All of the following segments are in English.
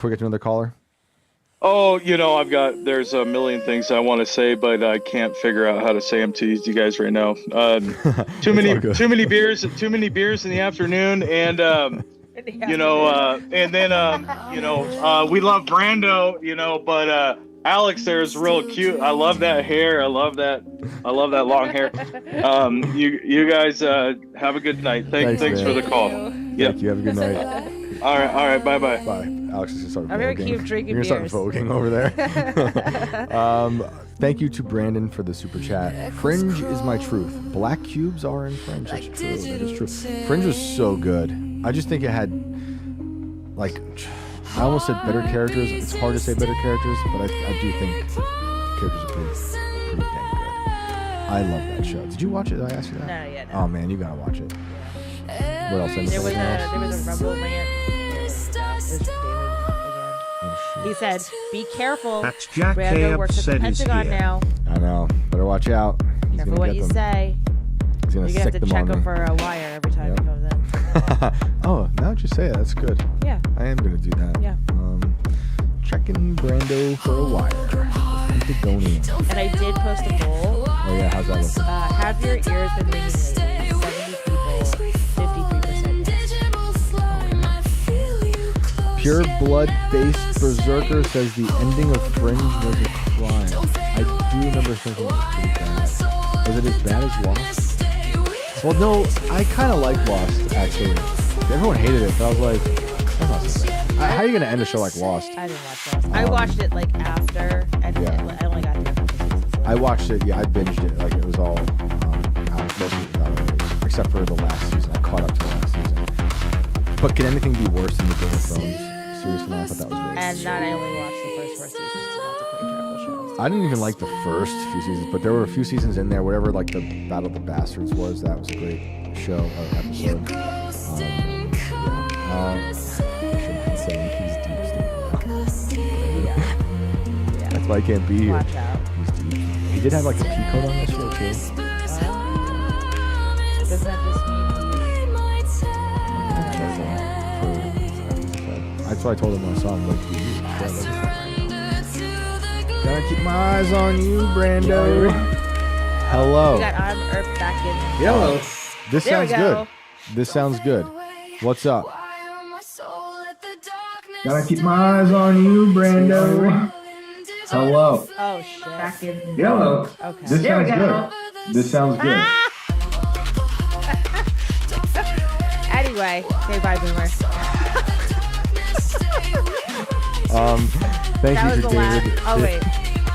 Before we get to another caller. Oh, there's a million things I want to say, but I can't figure out how to say them to you guys right now. Too many beers in the afternoon, and we love Brando, but Alex there is real cute. I love that hair. I love that long hair. You guys have a good night. Thanks for the call. Thank you. Have a good night. All right. Bye. Bye. Alex is going to start voguing. I'm going to keep drinking You're going beers. to start voguing over there. Thank you to Brandon for the super chat. Fringe is my truth. Black cubes are in Fringe. That's true. That is true. Fringe was so good. I just think it had, I almost said better characters. It's hard to say better characters, but I do think the characters are pretty dang good. I love that show. Did you watch it? Did I ask you that? No, yeah. No. Oh, man, you got to watch it. Yeah. What else? There was a Rumble rant. He said, "Be careful. That's Jack Brando works at the Pentagon now. I know. Better watch out. Careful what you say. He's You're gonna gonna have to them check on him me. for a wire every time he comes in." Oh, now that you say it, that's good. Yeah. I am gonna do that. Yeah. Checking Brando for a wire. Pentagonia. And I did post a poll. Oh yeah, how's that looking? Have your ears been ringing lately? 70 people, 53% yes. Pure blood-based berserker says the ending of Fringe was a crime. I do remember thinking it was pretty bad. Was it as bad as Lost? Well, no, I kind of like Lost, actually. Everyone hated it, but I was like, that's not so bad. How are you going to end a show like Lost? I didn't watch Lost. I watched it after, and I only got through a couple seasons. I watched it, I binged it. It was all out, most of it was out already, except for the last season. I caught up to the last season. But can anything be worse than the Game of Thrones series finale? I thought that was really And not I only watched the first 4 seasons, so that's a pretty terrible show. I didn't even like the first few seasons, but there were a few seasons in there, whatever the Battle of the Bastards was, that was a great show or episode. I shouldn't be saying he's deep. That's why I can't be here. Watch out. He's deep. He did have a P code on this show too. Does that just mean That's why I told him my song. Gotta keep my eyes on you, Brando. Hello. We got Earth back in. Hello. This There we sounds go. good. This sounds good. What's up? Gotta keep my eyes on you, Brando. Hello. Oh shit. Back in. Hello. Okay. This sounds good. This sounds good. Anyway, say bye, Boomer. Thank That you was to the David. last. Oh wait.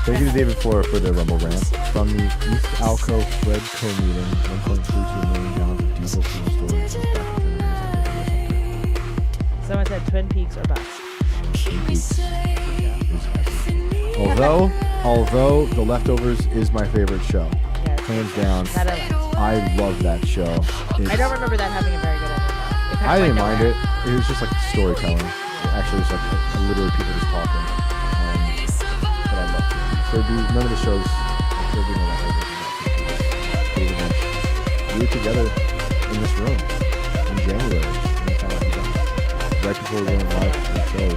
Thank you to David for the Rumble rant. From the East Alco Fred Co-meeting, 1.32 million gallons of diesel fuel storage since back in January. Someone said Twin Peaks or bust. Although The Leftovers is my favorite show, Yeah, hands down. that I liked. I love that show. I don't remember that having a very good ending. I didn't mind it. It was just storytelling. Actually, it was literally people just talking. But I loved it. So none of the shows. We were together in this room in January. Right before we went live for the show.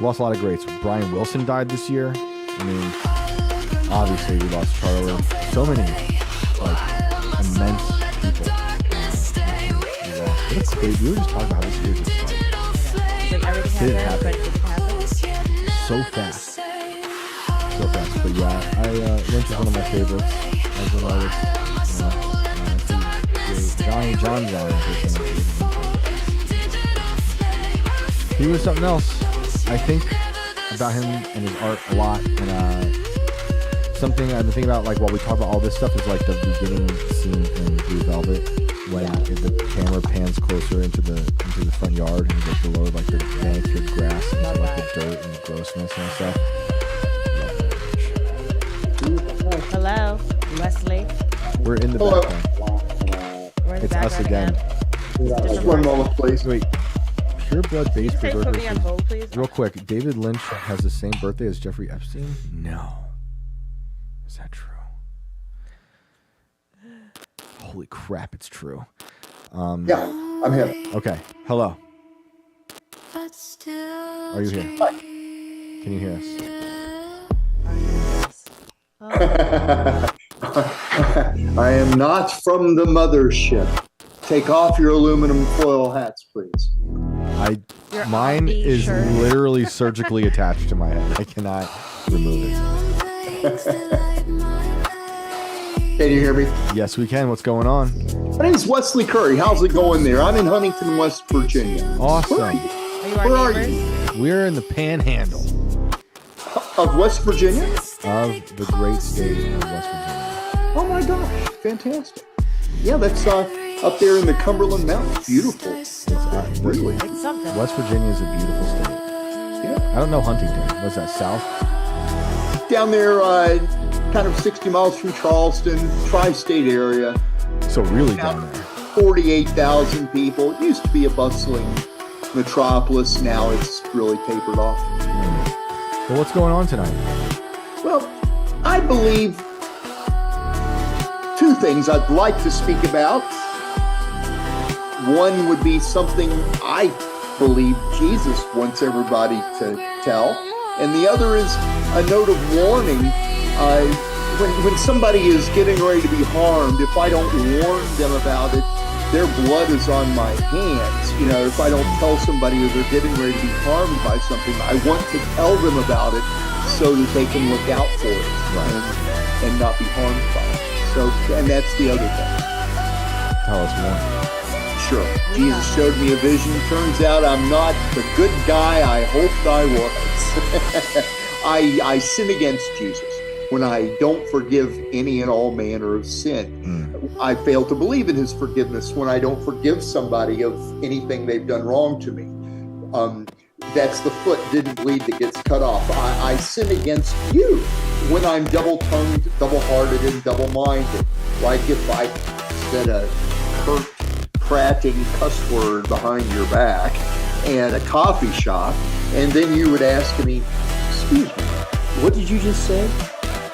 Lost a lot of greats. Brian Wilson died this year. I mean, obviously we lost Charlie. So many immense people. What a crazy. We were just talking about how this year just Like everything happened, but it didn't happen. so fast. So fast. But yeah, Lynch is one of my favorites as an artist. John. He was something else. I think about him and his art a lot, and something I've been thinking about, while we talk about all this stuff, is the beginning scene in Blue Velvet when the camera pans closer into the front yard and you below the manicured grass and the dirt and the grossness and stuff. Hello, Wesley. We're in the Hello. background. We're in the It's us background again. One moment, please. Wait, pure blood based Say put me on berserker. hold, please. Real quick, David Lynch has the same birthday as Jeffrey Epstein? No. Is that true? Holy crap, it's true. Yeah, I'm here. Okay, hello. Are you here? Can you hear us? I am not from the mothership. Take off your aluminum foil hats, please. Your Mine Audi is shirt. literally surgically attached to my head. I cannot remove it. Can you hear me? Yes, we can. What's going on? My name's Wesley Curry. How's it going there? I'm in Huntington, West Virginia. Awesome. Are you our Where are neighbors? We're in the panhandle Of West Virginia? of the great state of West Virginia. Oh my gosh, fantastic. Yeah, that's up there in the Cumberland Mountains. Beautiful. Really? It's something. West Virginia is a beautiful state. Yeah. I don't know Huntington. What's that, south? Down there, kind of 60 miles from Charleston, tri-state area. So really down there. 48,000 people. It used to be a bustling metropolis. Now it's really tapered off. Well, what's going on tonight? Well, I believe two things I'd like to speak about. One would be something I believe Jesus wants everybody to tell. And the other is a note of warning. When somebody is getting ready to be harmed, if I don't warn them about it, their blood is on my hands. You know, if I don't tell somebody that they're getting ready to be harmed by something, I want to tell them about it so that they can look out for it and not be harmed by it. So, and that's the other thing. Tell us more. Sure. Jesus showed me a vision. Turns out I'm not the good guy I hoped I was. I sin against Jesus when I don't forgive any and all manner of sin. I fail to believe in his forgiveness when I don't forgive somebody of anything they've done wrong to me. That's the foot didn't bleed that gets cut off. I sin against you when I'm double-tongued, double-hearted, and double-minded. Like if I said a curt, prating cuss word behind your back at a coffee shop, and then you would ask me, excuse me, what did you just say?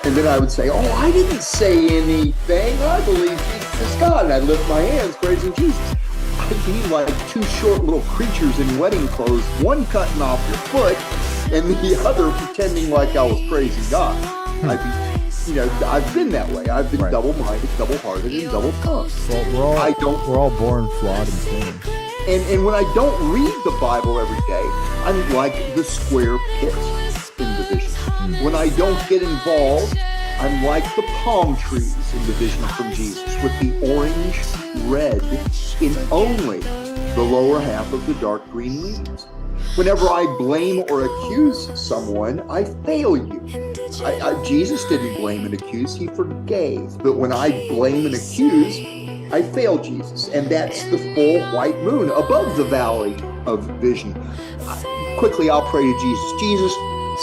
And then I would say, oh, I didn't say anything. I believe Jesus is God. And I'd lift my hands praising Jesus. I'd be like two short little creatures in wedding clothes, one cutting off your foot and the other pretending like I was praising God. I'd be, I've been that way. I've been double-minded, double-hearted, and double-tongued. Well, we're all born flawed and sinning. And when I don't read the Bible every day, I'm like the square pit in the vision. When I don't get involved, I'm like the palm trees in the vision from Jesus, with the orange red in only the lower half of the dark green leaves. Whenever I blame or accuse someone, I fail you. Jesus didn't blame and accuse, he forgave. But when I blame and accuse, I fail Jesus. And that's the full white moon above the valley of vision. Quickly, I'll pray to Jesus. Jesus,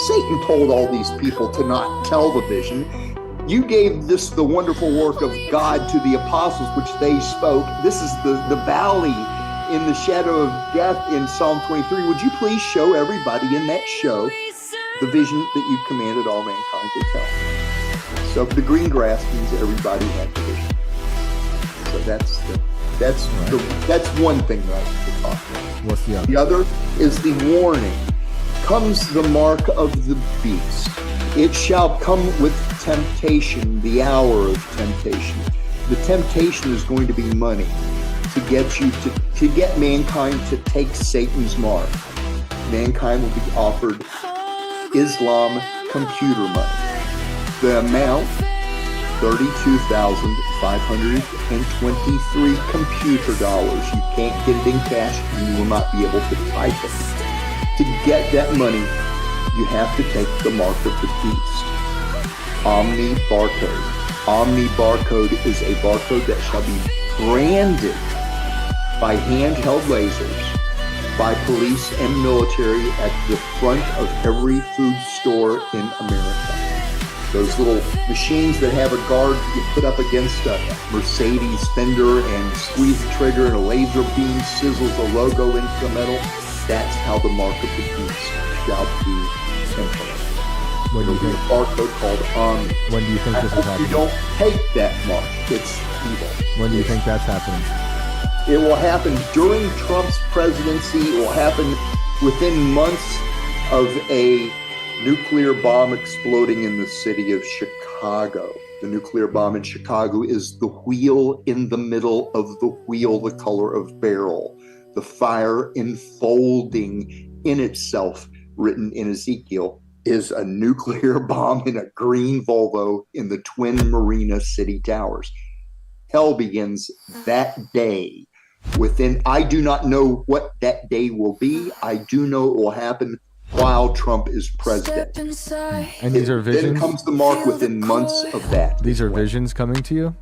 Satan told all these people to not tell the vision. You gave this the wonderful work of God to the apostles, which they spoke. This is the valley in the shadow of death in Psalm 23. Would you please show everybody in that show the vision that you commanded all mankind to tell? So the green grass means everybody had the vision. So that's one thing that I want to talk about. What's the other? The other is the warning. Comes the mark of the beast. It shall come with temptation, the hour of temptation. The temptation is going to be money to get you to get mankind to take Satan's mark. Mankind will be offered Islam computer money. The amount, $32,523 computer dollars. You can't get it in cash and you will not be able to type it. To get that money, you have to take the mark of the beast. Omni barcode. Omni barcode is a barcode that shall be branded by handheld lasers by police and military at the front of every food store in America. Those little machines that have a guard that you put up against a Mercedes fender and squeeze the trigger and a laser beam sizzles a logo into the metal. That's how the mark of the beast shall be implemented. When do you There'll be think? a barcode called Omni. When do you think this is You happening? don't take that mark. It's evil. When do you think that's happening? It will happen during Trump's presidency. It will happen within months of a nuclear bomb exploding in the city of Chicago. The nuclear bomb in Chicago is the wheel in the middle of the wheel, the color of beryl. The fire enfolding in itself, written in Ezekiel, is a nuclear bomb in a green Volvo in the Twin Marina City Towers. Hell begins that day. I do not know what that day will be. I do know it will happen while Trump is president. And these are visions? Then comes the mark within months of that. These are visions coming to you?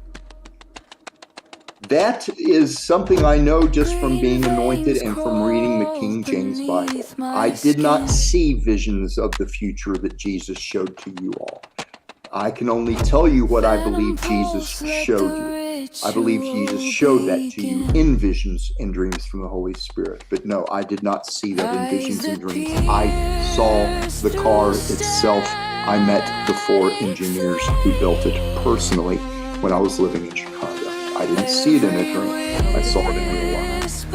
That is something I know just from being anointed and from reading the King James Bible. I did not see visions of the future that Jesus showed to you all. I can only tell you what I believe Jesus showed you. I believe Jesus showed that to you in visions and dreams from the Holy Spirit. But no, I did not see that in visions and dreams. I saw the car itself. I met the 4 engineers who built it personally when I was living in Chicago. I didn't see it in a dream. I saw it in real life.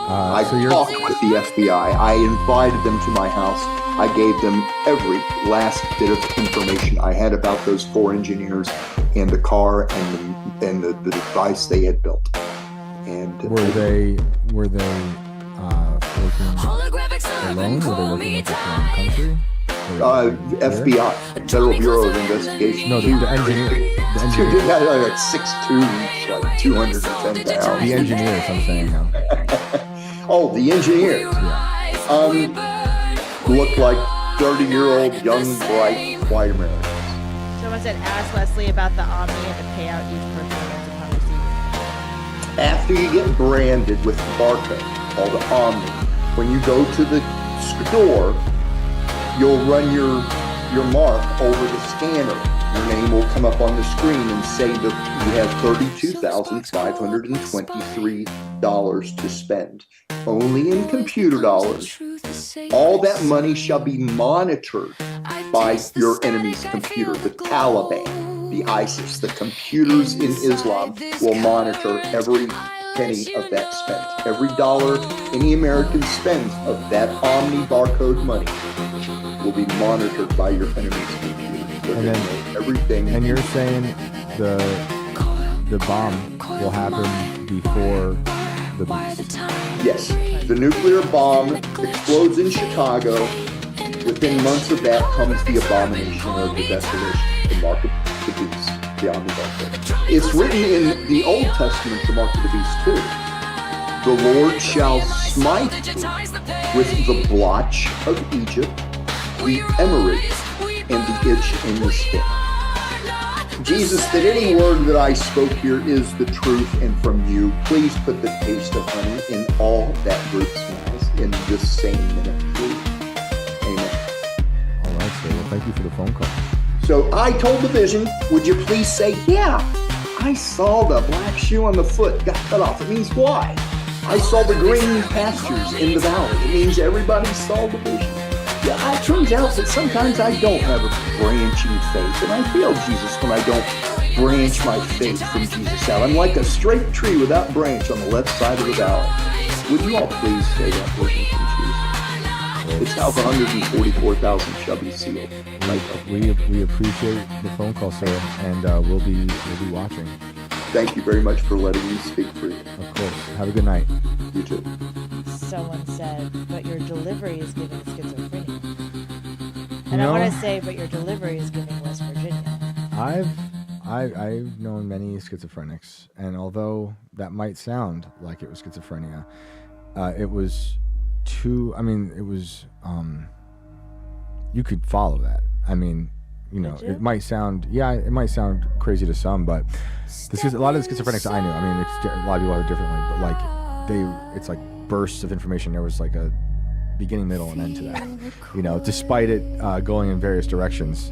I talked with the FBI. I invited them to my house. I gave them every last bit of information I had about those 4 engineers and the car and the device they had built. And were they working alone? Were they working with the foreign country? FBI, Federal Bureau of Investigation. No, the engineer. The engineer. Dude, had like 6'2", like 210 pounds. The engineers, I'm saying now. Oh, the engineers. Yeah. Looked like 30-year-old, young, bright, white Americans. Someone said, ask Leslie about the Omni and the payout each person gets upon receiving. After you get branded with the barcode called the Omni, when you go to the store, you'll run your mark over the scanner. Your name will come up on the screen and say that you have $32,523 to spend. Only in computer dollars. All that money shall be monitored by your enemy's computer, the Taliban, the ISIS, the computers in Islam will monitor every penny of that spent. Every dollar any American spends of that Omni barcode money will be monitored by your enemy's computer. And then everything. And you're saying the bomb will happen before the beast? Yes. The nuclear bomb explodes in Chicago. Within months of that comes the abomination of the desolation, the mark of the beast, the omnibarcode. It's written in the Old Testament, the mark of the beast too. The Lord shall smite thee with the blotch of Egypt, the emerald, and the itch in the skin. Jesus, that any word that I spoke here is the truth and from you. Please put the taste of honey in all that group's mouths in this same minute. Amen. All right, sir. Well, thank you for the phone call. So I told the vision, would you please say, yeah, I saw the black shoe on the foot got cut off. It means why? I saw the green pastures in the valley. It means everybody saw the vision. Yeah, it turns out that sometimes I don't have a branching faith, and I fail Jesus when I don't branch my faith from Jesus out. I'm like a straight tree without branch on the left side of the valley. Would you all please say that vision from Jesus? It's how the 144,000 shall be sealed. We appreciate the phone call, sir, and we'll be watching. Thank you very much for letting me speak for you. Of course. Have a good night. You too. Someone said, but your delivery is giving schizophrenia. And I want to say, but your delivery is giving West Virginia. I've known many schizophrenics, and although that might sound like it was schizophrenia, it was you could follow that. I mean, it might sound crazy to some, but a lot of the schizophrenics I knew, a lot of people are differently, but it's like bursts of information. There was like a beginning, middle, and end to that. Despite it going in various directions,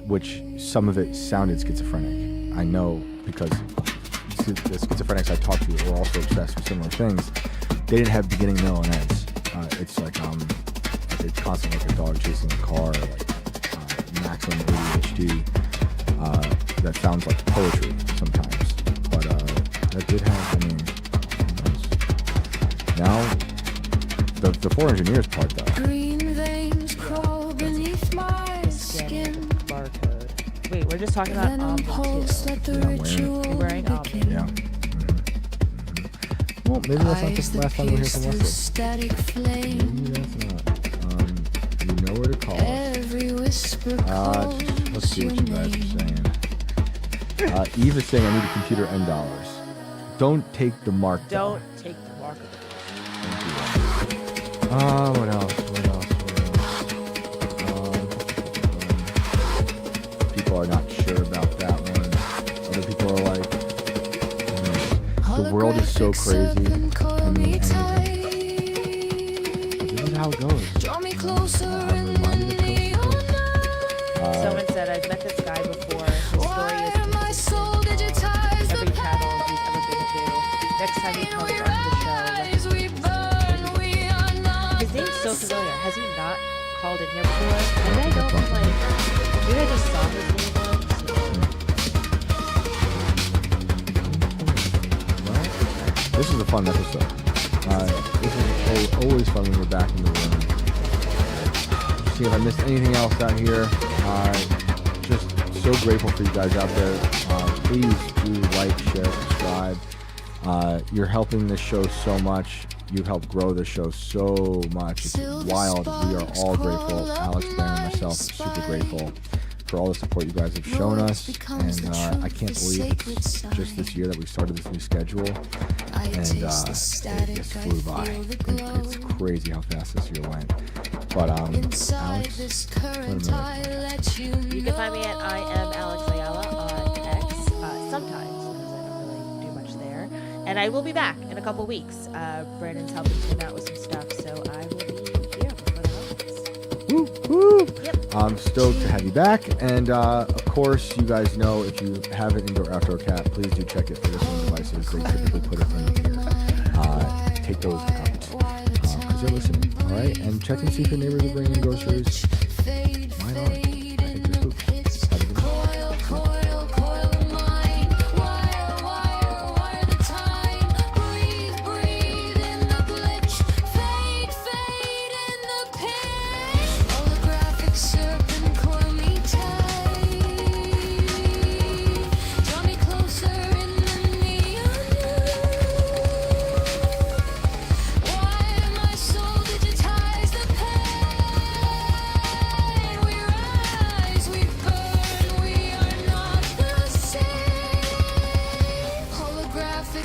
which some of it sounded schizophrenic. I know because the schizophrenics I talked to were also obsessed with similar things. They didn't have beginning, middle, and ends. It's like they constantly like a dog chasing a car, like maximum ADHD. That sounds like poetry sometimes, but that did have. Now The four engineers part though. Green veins crawl beneath my Scanning skin. the barcode. Wait, we're just talking about Then Omni pulse too. let the Yeah, I'm wearing it. ritual You're wearing Omni. begin. Yeah. Well, maybe that's not Eyes the last that time we'll hear pierce from through Wesley. static flame. Maybe that's not. You know where to call us. Every whisper calls Let's see your what you guys are name. saying. Eve is saying I need a computer and dollars. Don't take the mark. Don't take the mark. What else? People are not sure about that one. Other people are like, the world is so crazy. I mean, this is how it goes. Draw me closer I'm and reminded then of me Coast Someone said, I've met this guy before. His story Why is am I so digitized? every channel he's ever been to. Next time he comes on the show, We burn, we are not his name's so familiar. Has he not called in here before? Maybe I don't like. Maybe I just saw his name once. This is a fun episode. This is always fun when we're back in the room. See if I missed anything else out here. Just so grateful for you guys out there. Please do like, share, subscribe. You're helping this show so much. You've helped grow the show so much. It's wild. We are all grateful. Alex, Ben, and myself are super grateful for all the support you guys have shown us. And I can't believe it's just this year that we started this new schedule. And it just flew by. It's crazy how fast this year went. But Alex, what a minute. You can find me at I am Alex Ayala on X sometimes because I don't really do much there. And I will be back in a couple weeks. Brandon's helping Tim out with some stuff, so I will be here before the holidays. Woo, woo. Yep. I'm stoked to have you back. And of course, you guys know if you have an indoor outdoor cat, please do check it for your phone devices. They typically put it in here. Take those out because they're listening. All right, and check and see if your neighbors are bringing in groceries. Why not? I think they're cool. Have a good night.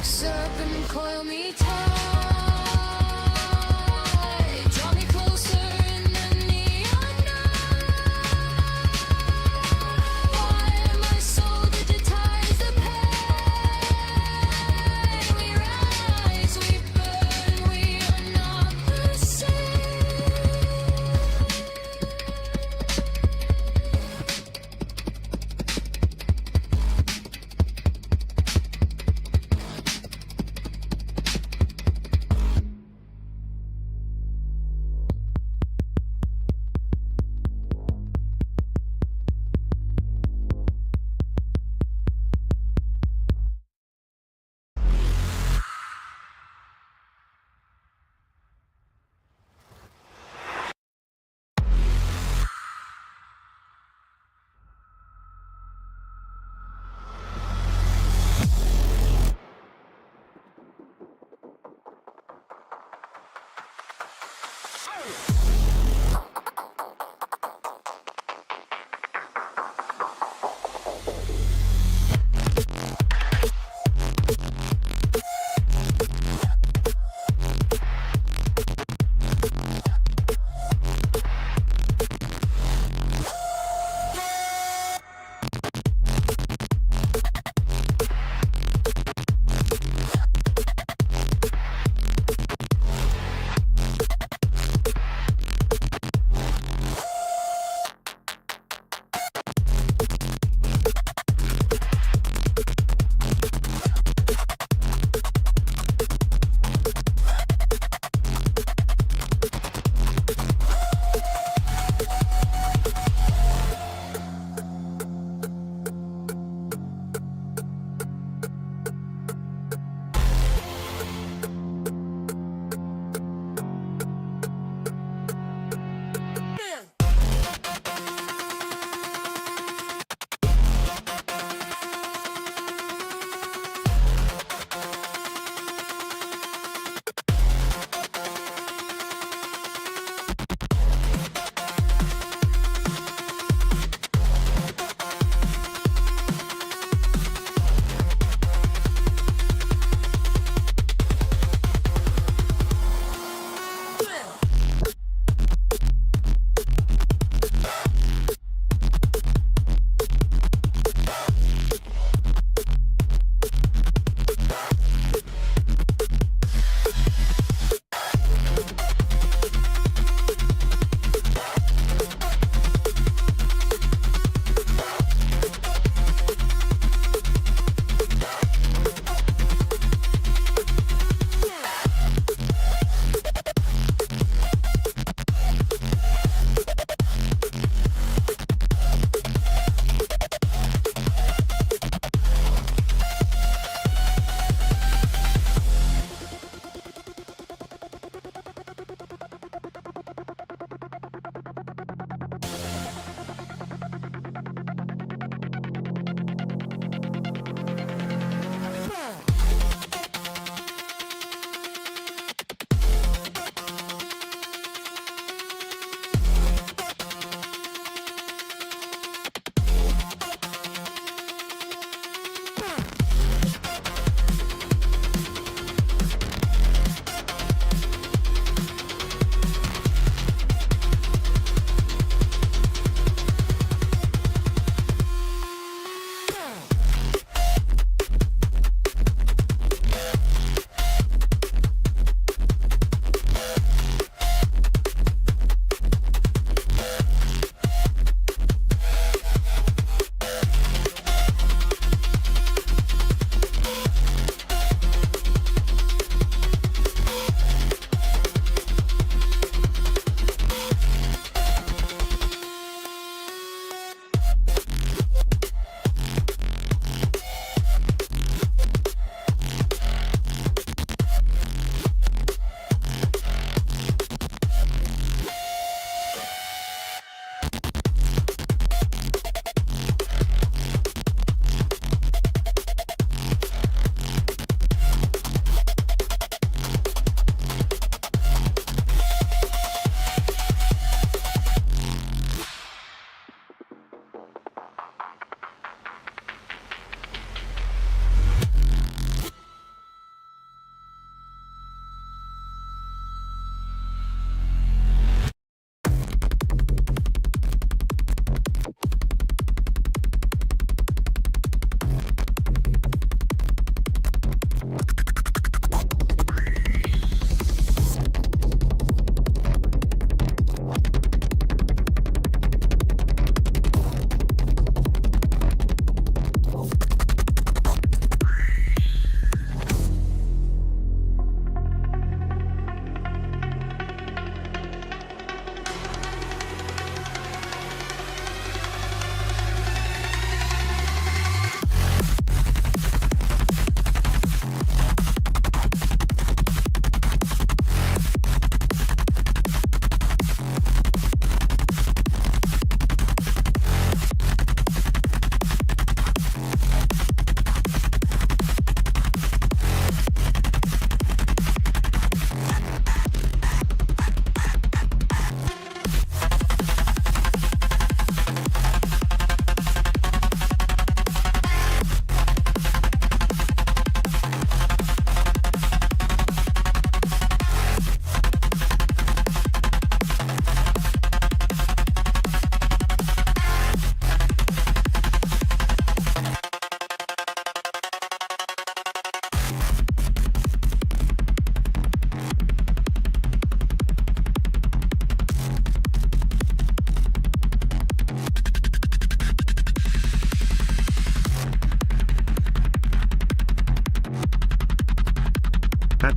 Serpent coil me tight. Draw me closer in the neon night. Why am I so digitized? The pain. We rise, we burn, we are not the same.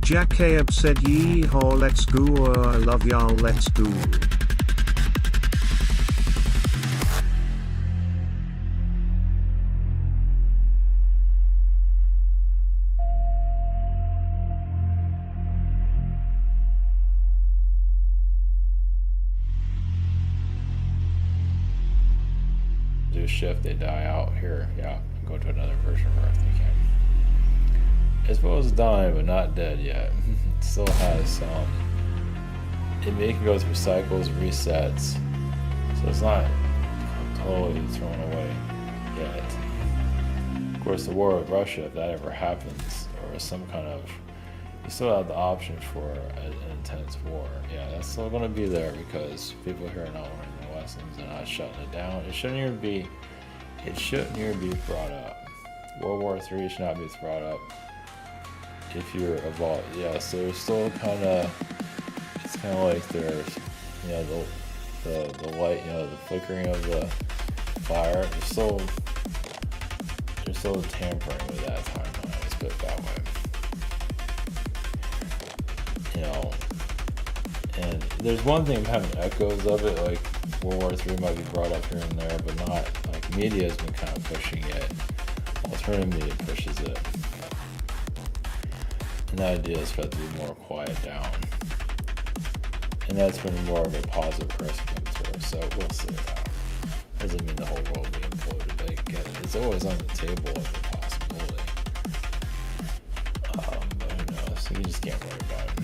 Jack Ab said yeehaw let's go I love y'all let's go. Do a shift, they die out here. Yeah, go to another version of Earth. You can. It's supposed to die, but not dead yet. It still has some. It can go through cycles, resets, so it's not totally thrown away yet. Of course, the war with Russia, if that ever happens, or some kind of, you still have the option for an intense war. Yeah, that's still going to be there because people here are not learning the lessons and not shutting it down. It shouldn't even be brought up. World War III should not be brought up. If you're evolved, yeah, so there's still kind of, it's kind of like there's, you know, the light, you know, the flickering of the fire. There's still tampering with that timeline. Let's put it that way. You know, and there's one thing of having echoes of it, like World War III might be brought up here and there, but not like media has been kind of pushing it. Alternative media pushes it. And the idea is for it to be more quiet down. And that's been more of a positive press come through, so we'll see that. Doesn't mean the whole world will be imploded, but again, it's always on the table as a possibility. But who knows? You just can't worry about it.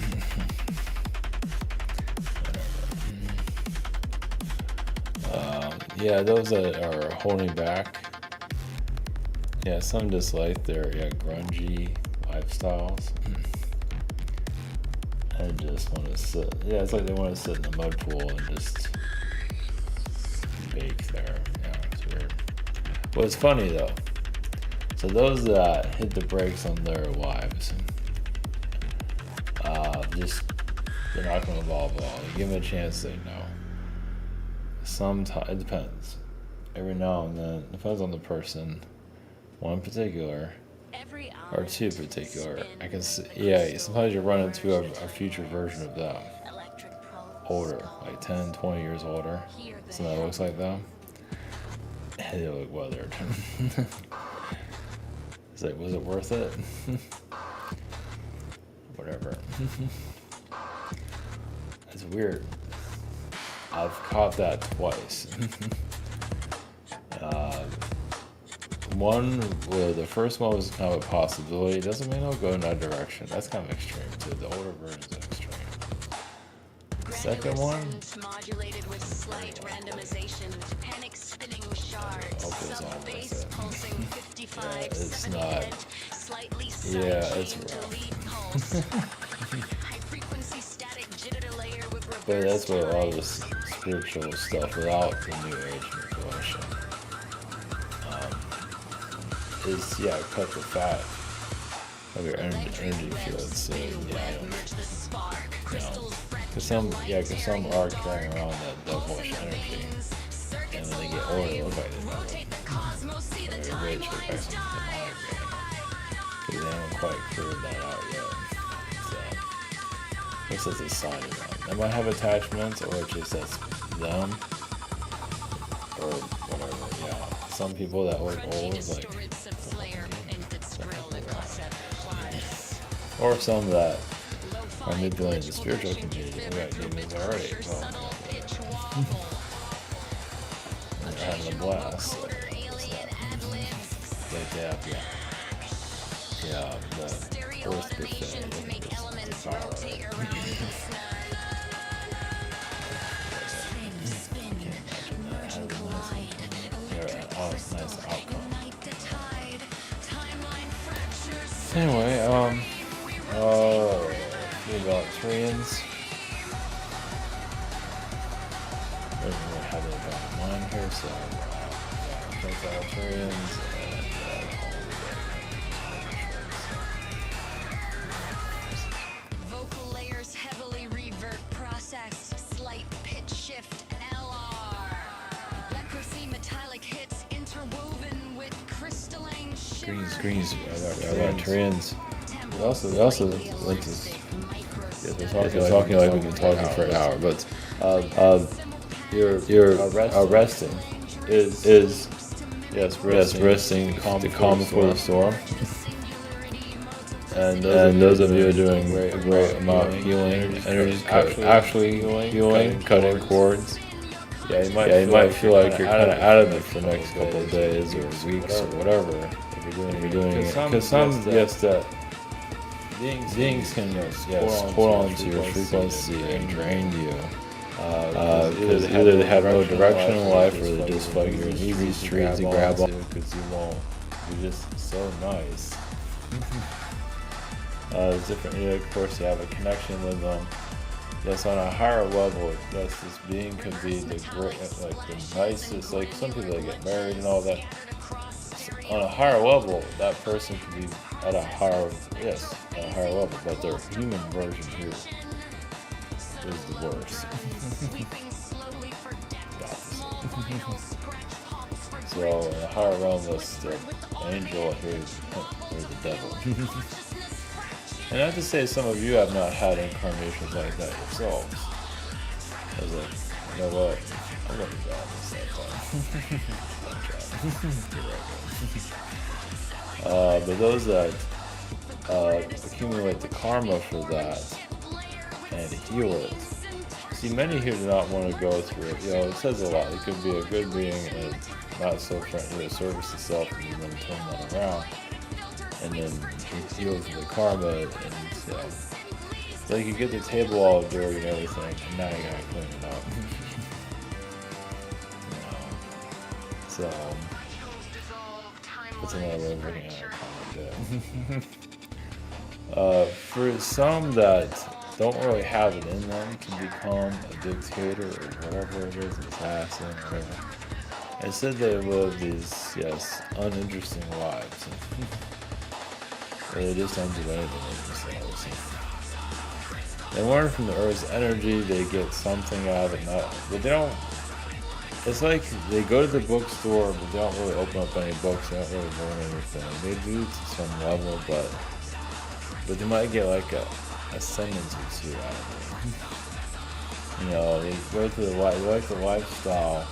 Whatever. Yeah, those that are holding back. Yeah, some dislike their grungy lifestyles. And just want to sit. Yeah, it's like they want to sit in the mud pool and just bake there. Yeah, it's weird. Well, it's funny though. So those that hit the brakes on their lives, they're not going to evolve at all. You give them a chance, they know. Sometimes it depends. Every now and then, it depends on the person. One in particular. Or two in particular. I can see, yeah, sometimes you run into a future version of them. Older, like 10, 20 years older. Something that looks like them. And they look weathered. It's like, was it worth it? Whatever. It's weird. I've caught that twice. The first one was kind of a possibility. It doesn't mean I'll go in that direction. That's kind of extreme too. The older version's extreme. The second one, modulated with slight randomization, panic spinning shards, some bass pulsing 55, yeah, it's 7 not. event, slightly Yeah, it's sidechain rough. delete pulse, high frequency static jitter layer with reverse But that's what a lot of time. this spiritual stuff without the new age manipulation is, cut the fat of your energy field. So yeah, because some are carrying around that devilish energy, and when they get older, they look like they never. They're rich, look like some demonic being. Because they haven't quite cleared that out yet. So this is a sign of them. They might have attachments, or it's just that's them, or whatever. Yeah, some people that look old, like, or some that are manipulating the spiritual community. We got demons already. And they're having a blast. So the earth buffet. The nice outcome. Anyway, about Trians. Doesn't really have it about mine here, so about Trians Vocal layers heavily reverb processed, slight pitch shift LR. Leprosy metallic hits interwoven with crystalline Greens, about Trians. we also went to. Yeah, we're talking like we've been talking for an hour, but you're resting is resting to calm before the storm. And those of you who are doing a great amount of healing, energy, actually healing, cutting cords. Yeah, you might feel like you're kind of out of it for the next couple of days or weeks or whatever if you're doing it. Because some, yes, that beings can hold on to your frequency and drain you. Because either they have no direction in life or they just like you're an easy street to grab onto because you're just so nice. It's different. Of course, you have a connection with them. Yes, on a higher level, yes, this being could be the great, like the nicest. Like some people that get married and all that. On a higher level, that person could be at a higher level, but their human version here is the worst. So, in a higher realm, that's the angel. Here's the devil. And not to say some of you have not had incarnations like that yourselves. I was like, you know what? I'm going to be bad this time. But those that accumulate the karma for that and heal it. See, many here do not want to go through it. It says a lot. It could be a good being and not so friendly to service itself, and you want to turn that around. And then you heal for the karma, and so you can get the table all dirty and everything, and now you gotta clean it up. So that's another way of looking at karma. For some that don't really have it in them to become a dictator or whatever it is, assassin, or whatever. Instead, they live these uninteresting lives. They just don't do anything themselves. They learn from the Earth's energy, they get something out of it, but they don't. It's like they go to the bookstore, but they don't really open up any books, they don't really learn anything. They do to some level, but they might get like a sentence or two out of it. They go to they like the lifestyle.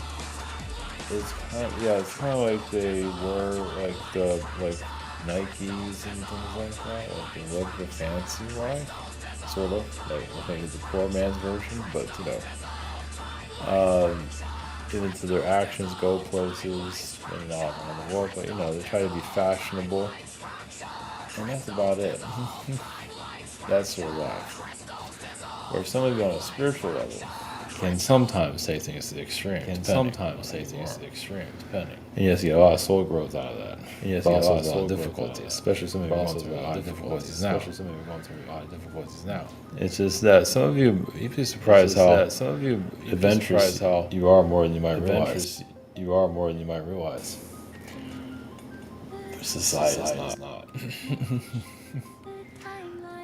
It's kind of like they wear like Nikes and things like that. Like they live the fancy life, sort of. Like I think it's the poor man's version, but even to their actions go places, maybe not on the work, but they try to be fashionable, and that's about it. That sort of life. Or if somebody on a spiritual level can sometimes say things to the extreme. Depending. And yes, you get a lot of soul growth out of that. And yes, you get a lot of difficulties, especially some of you going through a lot of difficulties now. It's just that some of you'd be surprised how adventurous you are more than you might realize. Society is not.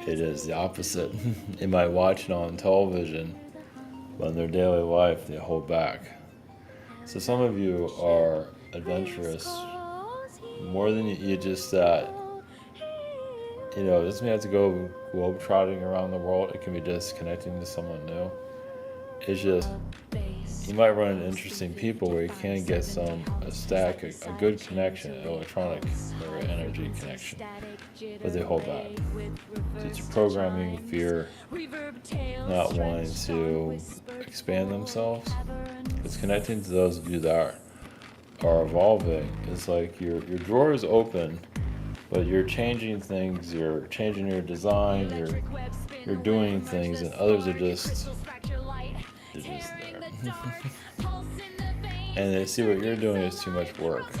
It is the opposite. They might watch it on television, but in their daily life, they hold back. So some of you are adventurous more than you just that. It doesn't have to go globe-trotting around the world. It can be just connecting to someone new. It's just, you might run into interesting people where you can get a good connection, an electronic or energy connection, but they hold back. It's programming, fear, not wanting to expand themselves. It's connecting to those of you that are evolving. It's like your drawer is open, but you're changing things, you're changing your design, you're doing things, and others are just there. And they see what you're doing is too much work.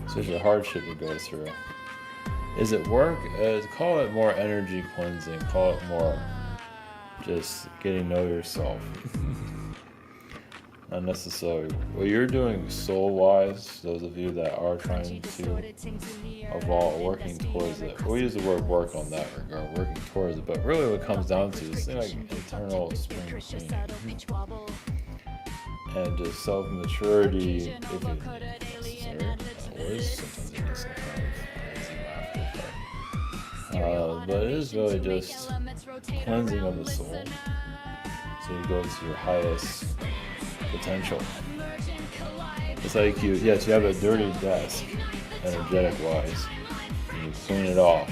So it's a hardship to go through. Is it work? Call it more energy cleansing. Call it more just getting to know yourself. Not necessarily. What you're doing soul-wise, those of you that are trying to evolve, working towards it. We'll use the word work on that regard, working towards it. But really what it comes down to is like internal spring cleaning. And just self-maturity, if it's necessary, always, sometimes it is But it is really just cleansing of the soul. So you go to your highest potential. It's like you have a dirty desk, energetic wise, and you clean it off,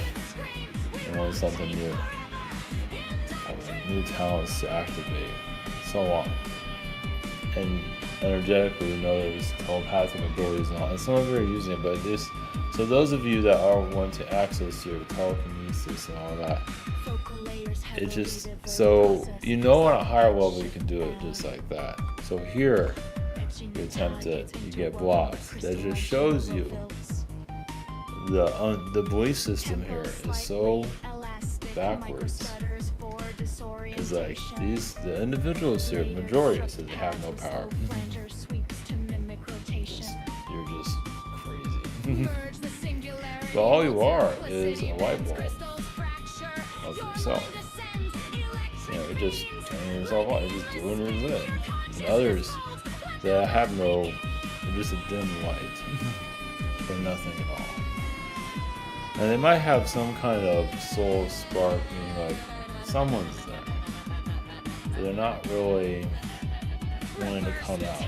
and want something new. New talents to activate, so on. And energetically, we know there's telepathic abilities and all, and some of you are using it, but this. So those of you that want to access your telekinesis and all that, it just, so you know on a higher level you can do it just like that. So here, you attempt it, you get blocked. That just shows you the belief system here is so backwards. It's like the individuals here, the majority said they have no power. You're just crazy. But all you are is a light bulb of yourself. You're just turning yourself on, you're just doing your thing. And others that have no, they're just a dim light for nothing at all. And they might have some kind of soul spark, meaning like someone's there. But they're not really wanting to come out.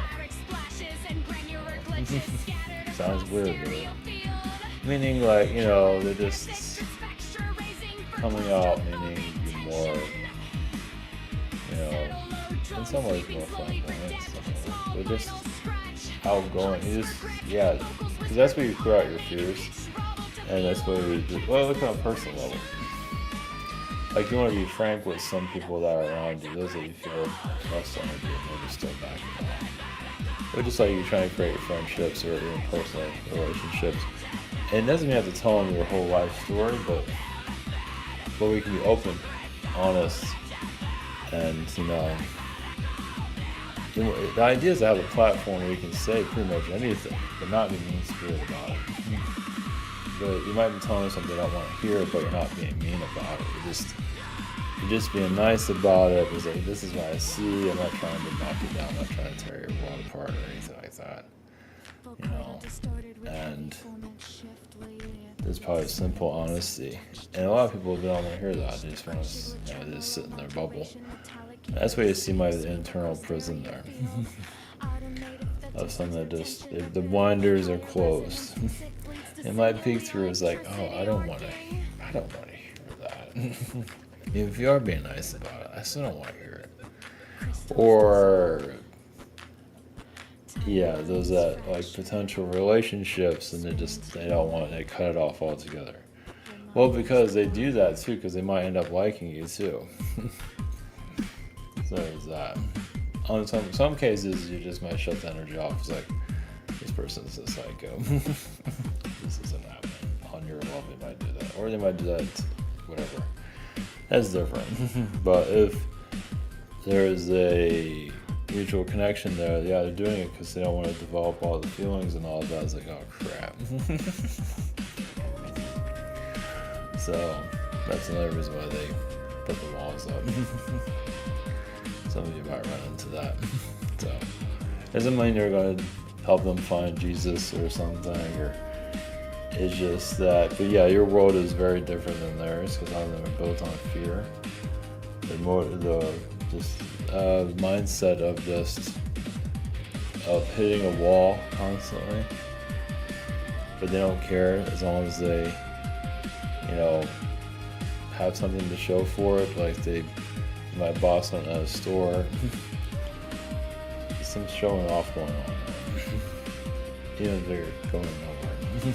Sounds weird, but meaning like, they're just coming out, meaning you're more, in some ways more flamboyant. They're just outgoing. Because that's where you clear out your fears, and that's where you just, look on a personal level. Like you want to be frank with some people that are around you, those that you feel trust energy, and they're just still backing off. Or just like you're trying to create friendships or even personal relationships. And it doesn't mean you have to tell them your whole life story, but we can be open, honest, and the idea is to have a platform where you can say pretty much anything, but not be mean-spirited about it. But you might be telling them something they don't want to hear, but you're not being mean about it. You're just being nice about it. It's like, this is what I see. I'm not trying to knock you down. I'm not trying to tear your world apart or anything like that. And there's probably simple honesty. And a lot of people don't want to hear that. They just want to just sit in their bubble. That's where you see my internal prison there. Of something that just, the blinders are closed. And my peek through is like, I don't want to hear that. If you are being nice about it, I still don't want to hear it. Or, those that like potential relationships and they don't want it, they cut it off altogether. Well, because they do that too, because they might end up liking you too. So there's that. On some cases, you just might shut the energy off. It's like, this person's a psycho. This isn't happening. On your level, they might do that. Or they might do that, whatever. That's different. But if there's a mutual connection there, they're doing it because they don't want to develop all the feelings and all of that. It's like, oh crap. So that's another reason why they put the walls up. Some of you might run into that. So doesn't mean you're going to help them find Jesus or something, or it's just that. But your world is very different than theirs because all of them are built on fear. They're more the mindset of hitting a wall constantly, but they don't care as long as they, have something to show for it. Like my boss went at a store, some showing off going on. Even if they're going nowhere.